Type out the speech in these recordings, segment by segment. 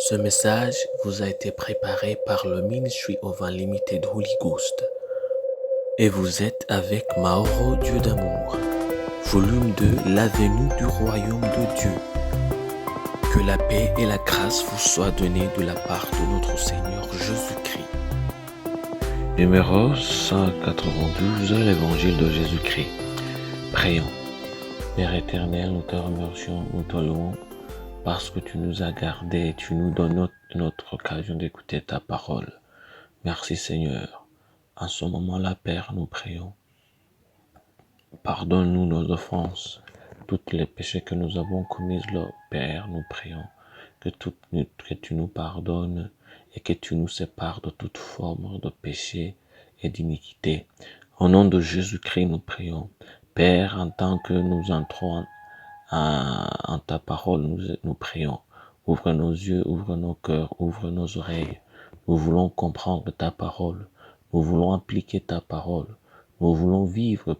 Ce message vous a été préparé par le Ministry of Unlimited Holy Ghost. Et vous êtes avec Mauro Dieu d'amour, volume 2, l'avenue du royaume de Dieu. Que la paix et la grâce vous soient données de la part de notre Seigneur Jésus-Christ. Numéro 192, l'Évangile de Jésus-Christ. Prions. Père éternel, nous te remercions, nous te louons, parce que tu nous as gardés et tu nous donnes notre occasion d'écouter ta parole. Merci Seigneur. En ce moment-là, Père, nous prions. Pardonne-nous nos offenses, tous les péchés que nous avons commis, Père, nous prions que tu nous pardonnes et que tu nous sépares de toute forme de péché et d'iniquité. Au nom de Jésus-Christ, nous prions. Père, en tant que nous entrons en ta parole, nous prions. Ouvre nos yeux, ouvre nos cœurs, ouvre nos oreilles. Nous voulons comprendre ta parole. Nous voulons appliquer ta parole. Nous voulons vivre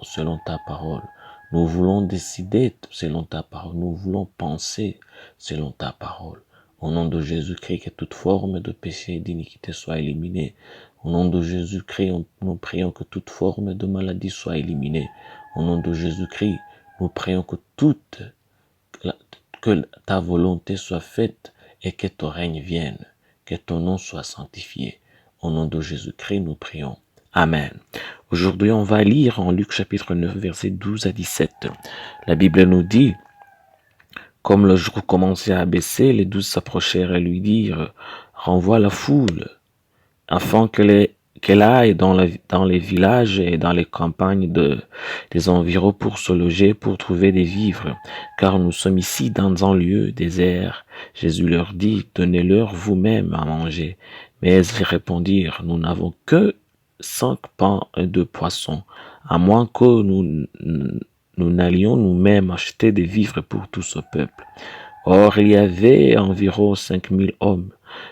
selon ta parole. Nous voulons décider selon ta parole. Nous voulons penser selon ta parole. Au nom de Jésus-Christ, que toute forme de péché et d'iniquité soit éliminée. Au nom de Jésus-Christ, nous prions que toute forme de maladie soit éliminée. Au nom de Jésus-Christ, nous prions que ta volonté soit faite et que ton règne vienne, que ton nom soit sanctifié. Au nom de Jésus-Christ, nous prions. Amen. Aujourd'hui, on va lire en Luc chapitre 9, versets 12 à 17. La Bible nous dit, comme le jour commençait à baisser, les 12 s'approchèrent et lui dirent, renvoie la foule, afin qu'elle aille dans les villages et dans les campagnes des environs pour se loger, pour trouver des vivres, car nous sommes ici dans un lieu désert. Jésus leur dit, donnez-leur vous-même à manger. Mais ils répondirent, nous n'avons que 5 pains et 2 poissons, à moins que nous n'allions nous-mêmes acheter des vivres pour tout ce peuple. Or, il y avait environ 5000 hommes.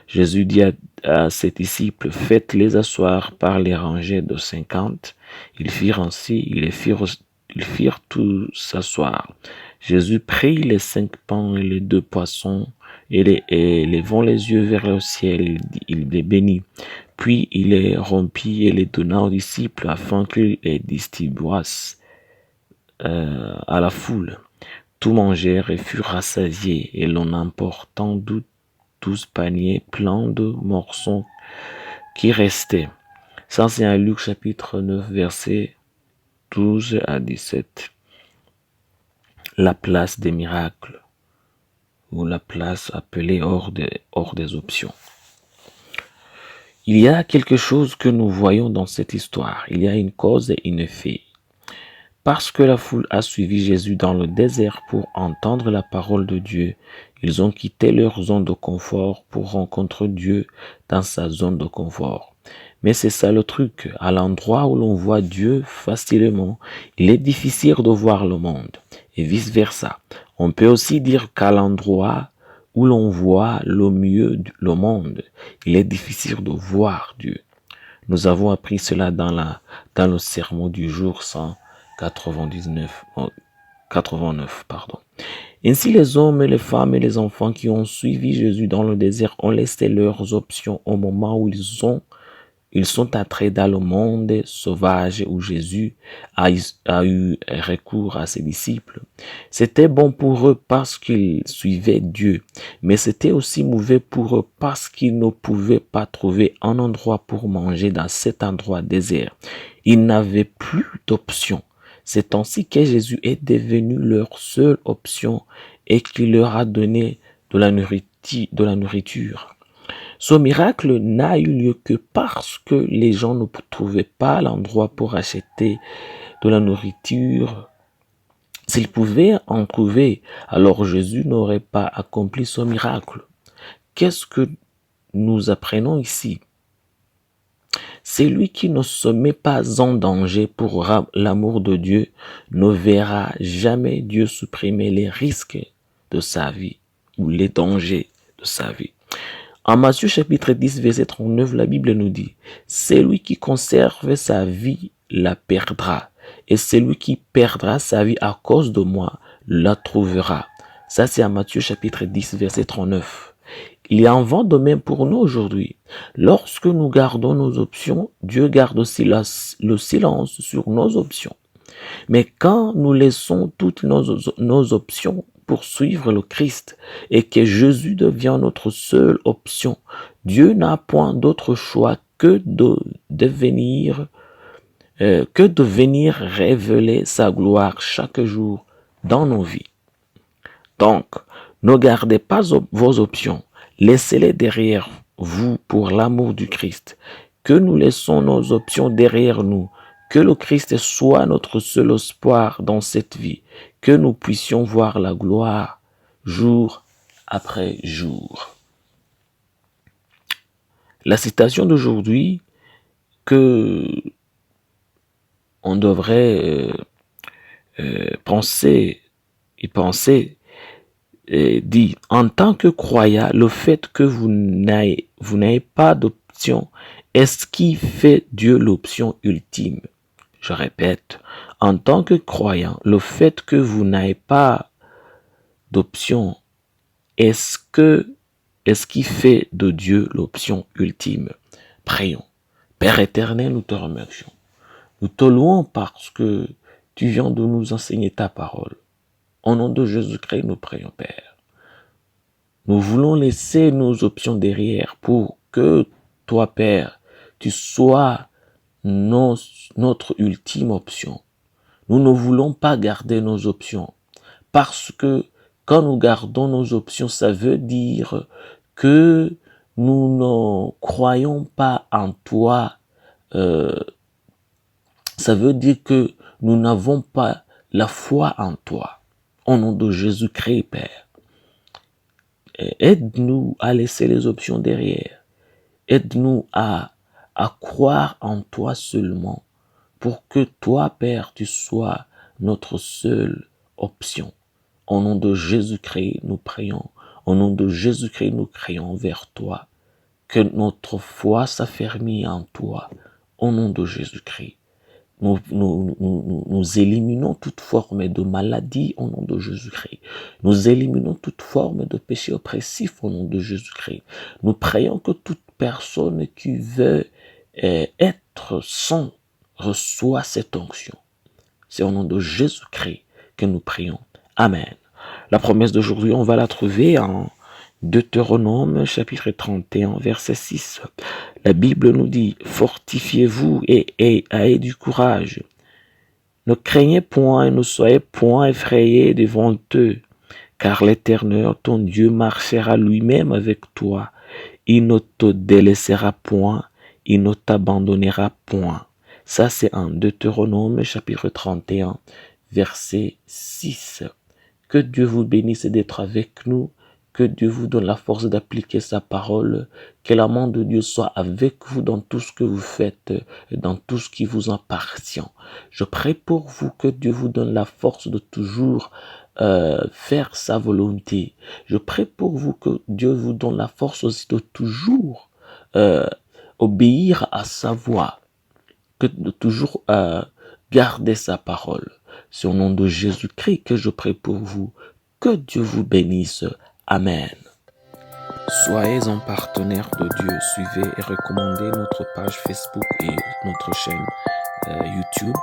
Jésus dit à ses disciples, faites-les asseoir par les rangées de 50. Ils firent ainsi, ils firent tous s'asseoir. Jésus prit les 5 pains et les 2 poissons, et levant les yeux vers le ciel, il les bénit. Puis il les rompit et les donna aux disciples afin qu'ils les distribuassent à la foule. Tout mangèrent et furent rassasiés, et l'on emportant 12 paniers pleins de morceaux qui restaient. Ça, c'est un Luc chapitre 9, versets 12 à 17. La place des miracles, ou la place appelée hors des options. Il y a quelque chose que nous voyons dans cette histoire. Il y a une cause et un effet. Parce que la foule a suivi Jésus dans le désert pour entendre la parole de Dieu, ils ont quitté leur zone de confort pour rencontrer Dieu dans sa zone de confort. Mais c'est ça le truc, à l'endroit où l'on voit Dieu facilement, il est difficile de voir le monde, et vice-versa. On peut aussi dire qu'à l'endroit où l'on voit le mieux le monde, il est difficile de voir Dieu. Nous avons appris cela dans le sermon du jour 189. Ainsi, les hommes et les femmes et les enfants qui ont suivi Jésus dans le désert ont laissé leurs options au moment où ils sont entrés dans le monde sauvage où Jésus a eu recours à ses disciples. C'était bon pour eux parce qu'ils suivaient Dieu, mais c'était aussi mauvais pour eux parce qu'ils ne pouvaient pas trouver un endroit pour manger dans cet endroit désert. Ils n'avaient plus d'options. C'est ainsi que Jésus est devenu leur seule option et qu'il leur a donné de la nourriture. Ce miracle n'a eu lieu que parce que les gens ne trouvaient pas l'endroit pour acheter de la nourriture. S'ils pouvaient en trouver, alors Jésus n'aurait pas accompli ce miracle. Qu'est-ce que nous apprenons ici? Celui qui ne se met pas en danger pour l'amour de Dieu ne verra jamais Dieu supprimer les risques de sa vie ou les dangers de sa vie. En Matthieu chapitre 10, verset 39, la Bible nous dit, « Celui qui conserve sa vie la perdra, et celui qui perdra sa vie à cause de moi la trouvera. » Ça, c'est en Matthieu chapitre 10, verset 39. il en va de même pour nous aujourd'hui. Lorsque nous gardons nos options, Dieu garde aussi le silence sur nos options. Mais quand nous laissons toutes nos options pour suivre le Christ et que Jésus devient notre seule option, Dieu n'a point d'autre choix que de venir révéler sa gloire chaque jour dans nos vies. Donc, ne gardez pas vos options, laissez-les derrière vous pour l'amour du Christ. Que nous laissons nos options derrière nous, que le Christ soit notre seul espoir dans cette vie, que nous puissions voir la gloire jour après jour. La citation d'aujourd'hui que on devrait penser dit, en tant que croyant, le fait que vous n'ayez pas d'option est ce qui fait Dieu l'option ultime. Je répète, en tant que croyant, le fait que vous n'ayez pas d'option est ce qui fait de Dieu l'option ultime. Prions. Père éternel, nous te remercions. Nous te louons parce que tu viens de nous enseigner ta parole. Au nom de Jésus-Christ, nous prions, Père. Nous voulons laisser nos options derrière pour que toi, Père, tu sois notre ultime option. Nous ne voulons pas garder nos options parce que quand nous gardons nos options, ça veut dire que nous ne croyons pas en toi. Ça veut dire que nous n'avons pas la foi en toi. Au nom de Jésus-Christ, Père. Aide-nous à laisser les options derrière. Aide-nous à croire en toi seulement pour que toi, Père, tu sois notre seule option. Au nom de Jésus-Christ, nous prions. Au nom de Jésus-Christ, nous crions vers toi. Que notre foi s'affermit en toi. Au nom de Jésus-Christ. Nous éliminons toute forme de maladie au nom de Jésus-Christ. Nous éliminons toute forme de péché oppressif au nom de Jésus-Christ. Nous prions que toute personne qui veut être saint reçoit cette onction. C'est au nom de Jésus-Christ que nous prions. Amen. La promesse d'aujourd'hui, on va la trouver en Deutéronome chapitre 31 verset 6. La Bible nous dit, fortifiez-vous et ayez du courage. Ne craignez point et ne soyez point effrayés devant eux, car l'Éternel, ton Dieu, marchera lui-même avec toi. Il ne te délaissera point, il ne t'abandonnera point. Ça, c'est en Deutéronome chapitre 31 verset 6. Que Dieu vous bénisse d'être avec nous. Que Dieu vous donne la force d'appliquer sa parole. Que l'amour de Dieu soit avec vous dans tout ce que vous faites et dans tout ce qui vous appartient. Je prie pour vous que Dieu vous donne la force de toujours faire sa volonté. Je prie pour vous que Dieu vous donne la force aussi de toujours obéir à sa voix. Que de toujours garder sa parole. C'est au nom de Jésus-Christ que je prie pour vous. Que Dieu vous bénisse. Amen. Soyez un partenaire de Dieu. Suivez et recommandez notre page Facebook et notre chaîne YouTube.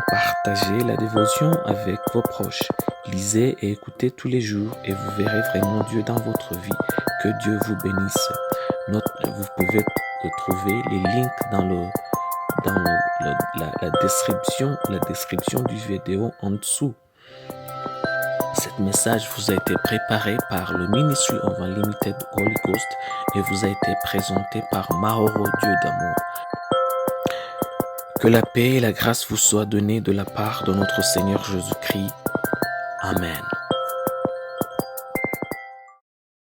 Partagez la dévotion avec vos proches. Lisez et écoutez tous les jours et vous verrez vraiment Dieu dans votre vie. Que Dieu vous bénisse. Vous pouvez trouver les links dans la description du vidéo en dessous. Cet message vous a été préparé par le Ministry of Unlimited Holy Ghost et vous a été présenté par Mahoro Dieu d'amour. Que la paix et la grâce vous soient données de la part de notre Seigneur Jésus-Christ. Amen.